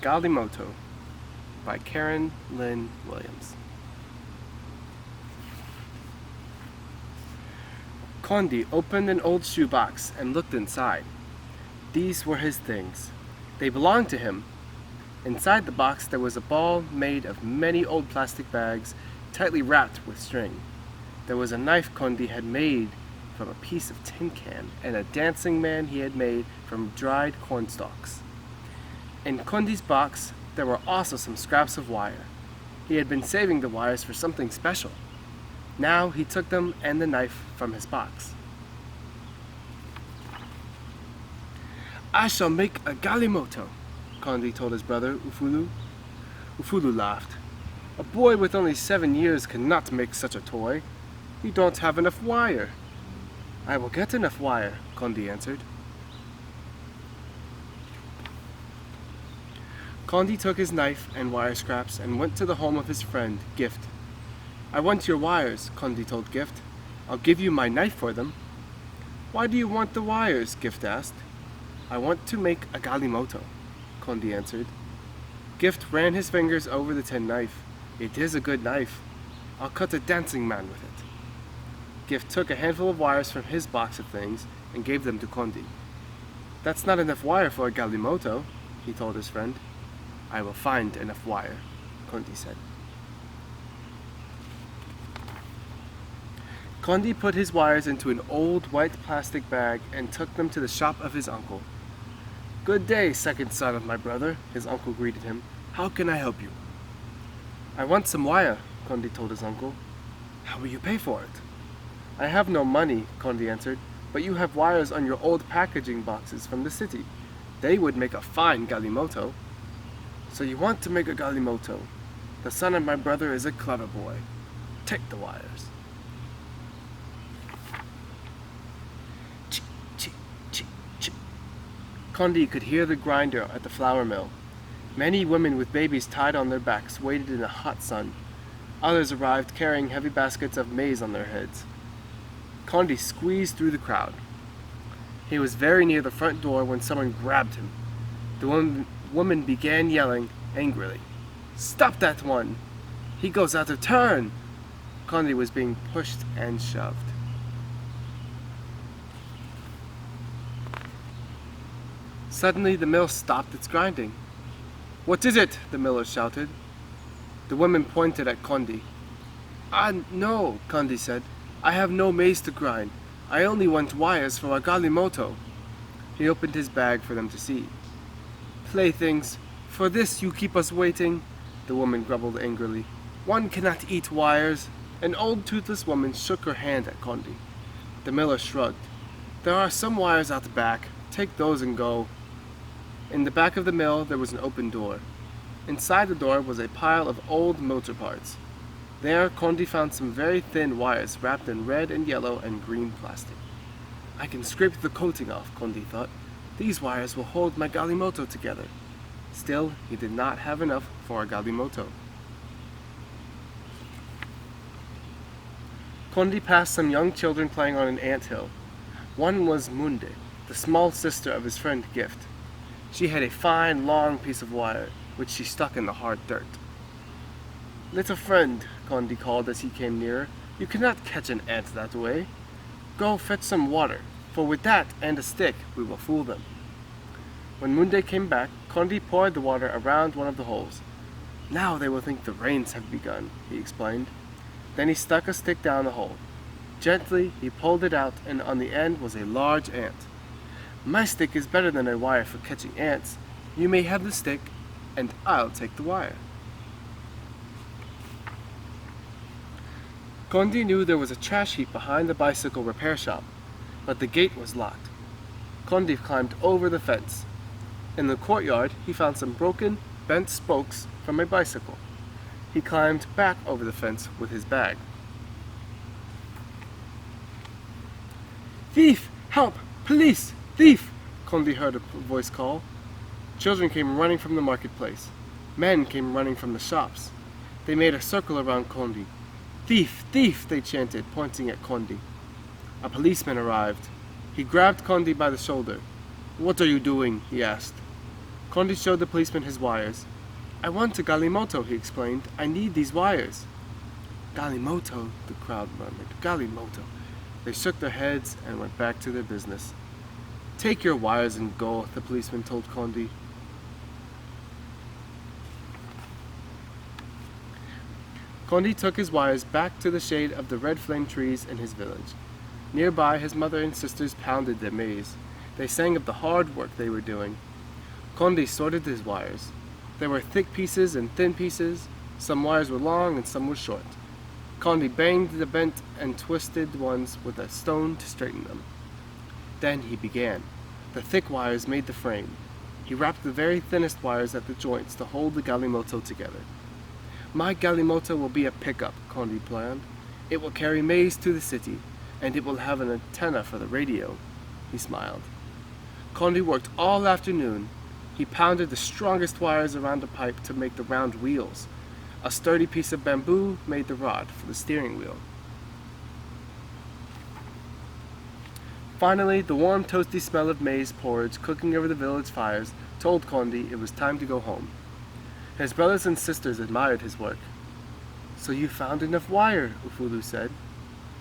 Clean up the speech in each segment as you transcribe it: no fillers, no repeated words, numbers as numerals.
Galimoto by Lynn Williams. Condi opened an old shoebox and looked inside. These were his things. They belonged to him. Inside the box there was a ball made of many old plastic bags tightly wrapped with string. There was a knife Condi had made from a piece of tin can and a dancing man he had made from dried corn stalks. In Condi's box there were also some scraps of wire. He had been saving the wires for something special. Now he took them and the knife from his box. "I shall make a Galimoto," Condi told his brother Ufulu. Ufulu laughed. "A boy with only 7 years cannot make such a toy. You don't have enough wire." "I will get enough wire," Condi answered. Condi took his knife and wire scraps and went to the home of his friend, Gift. "I want your wires," Condi told Gift. "I'll give you my knife for them." "Why do you want the wires?" Gift asked. "I want to make a Galimoto," Condi answered. Gift ran his fingers over the tin knife. "It is a good knife. I'll cut a dancing man with it." Gift took a handful of wires from his box of things and gave them to Condi. "That's not enough wire for a Galimoto," he told his friend. "I will find enough wire," Condi said. Condi put his wires into an old white plastic bag and took them to the shop of his uncle. "Good day, second son of my brother," his uncle greeted him. "How can I help you?" "I want some wire," Condi told his uncle. "How will you pay for it?" "I have no money," Condi answered, "but you have wires on your old packaging boxes from the city. They would make a fine Galimoto." "So you want to make a Galimoto? The son of my brother is a clever boy. Take the wires." Chee, chee, chee, chee. Condi could hear the grinder at the flour mill. Many women with babies tied on their backs waited in the hot sun. Others arrived carrying heavy baskets of maize on their heads. Condi squeezed through the crowd. He was very near the front door when someone grabbed him. The woman began yelling angrily, "Stop that one! He goes out of turn!" Condi was being pushed and shoved. Suddenly the mill stopped its grinding. "What is it?" the miller shouted. The woman pointed at Condi. "Ah, no," Condi said. "I have no maize to grind. I only want wires for a Galimoto." He opened his bag for them to see. "Playthings, for this you keep us waiting," the woman grumbled angrily. "One cannot eat wires." An old toothless woman shook her hand at Condi. The miller shrugged. "There are some wires out back. Take those and go." In the back of the mill there was an open door. Inside the door was a pile of old motor parts. There Condi found some very thin wires wrapped in red and yellow and green plastic. "I can scrape the coating off," Condi thought. "These wires will hold my Galimoto together." Still, he did not have enough for a Galimoto. Condi passed some young children playing on an anthill. One was Munde, the small sister of his friend Gift. She had a fine, long piece of wire, which she stuck in the hard dirt. "Little friend," Condi called as he came nearer, "you cannot catch an ant that way. Go fetch some water, for with that and a stick we will fool them." When Munde came back, Condi poured the water around one of the holes. "Now they will think the rains have begun," he explained. Then he stuck a stick down the hole. Gently he pulled it out, and on the end was a large ant. "My stick is better than a wire for catching ants. You may have the stick, and I'll take the wire." Condi knew there was a trash heap behind the bicycle repair shop, but the gate was locked. Condi climbed over the fence. In the courtyard, he found some broken, bent spokes from a bicycle. He climbed back over the fence with his bag. "Thief! Help! Police! Thief!" Condi heard a voice call. Children came running from the marketplace. Men came running from the shops. They made a circle around Condi. "Thief! Thief!" they chanted, pointing at Condi. A policeman arrived. He grabbed Condi by the shoulder. "What are you doing?" he asked. Condi showed the policeman his wires. I want a Galimoto, he explained. I need these wires. Galimoto, the crowd murmured. Galimoto. They shook their heads and went back to their business. Take your wires and go, the policeman told Condi. Condi took his wires back to the shade of the red flame trees in his village. Nearby, his mother and sisters pounded their maize. They sang of the hard work they were doing. Condi sorted his wires. There were thick pieces and thin pieces. Some wires were long and some were short. Condi banged the bent and twisted ones with a stone to straighten them. Then he began. The thick wires made the frame. He wrapped the very thinnest wires at the joints to hold the Galimoto together. My Galimoto will be a pickup, Condi planned. It will carry maize to the city, and it will have an antenna for the radio. He smiled. Condi worked all afternoon. He pounded the strongest wires around the pipe to make the round wheels. A sturdy piece of bamboo made the rod for the steering wheel. Finally, the warm, toasty smell of maize porridge cooking over the village fires told Condi it was time to go home. His brothers and sisters admired his work. So you found enough wire, Ufulu said.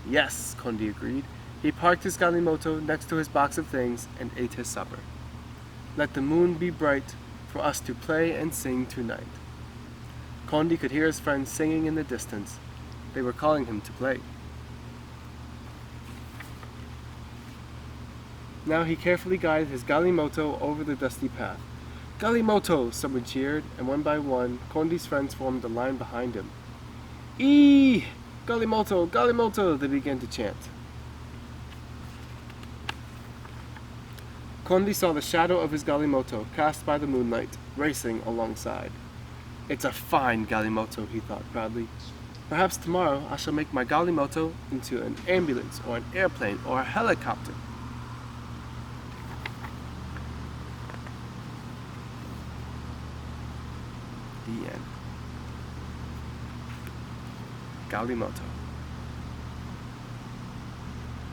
Yes, Condi agreed. He parked his Galimoto next to his box of things and ate his supper. Let the moon be bright for us to play and sing tonight. Condi could hear his friends singing in the distance. They were calling him to play. Now he carefully guided his Galimoto over the dusty path. Galimoto! Someone cheered, and one by one, Condi's friends formed a line behind him. Eee! Galimoto! Galimoto! They began to chant. Condi saw the shadow of his Galimoto cast by the moonlight, racing alongside. It's a fine Galimoto, he thought proudly. Perhaps tomorrow I shall make my Galimoto into an ambulance or an airplane or a helicopter. The end. Galimoto.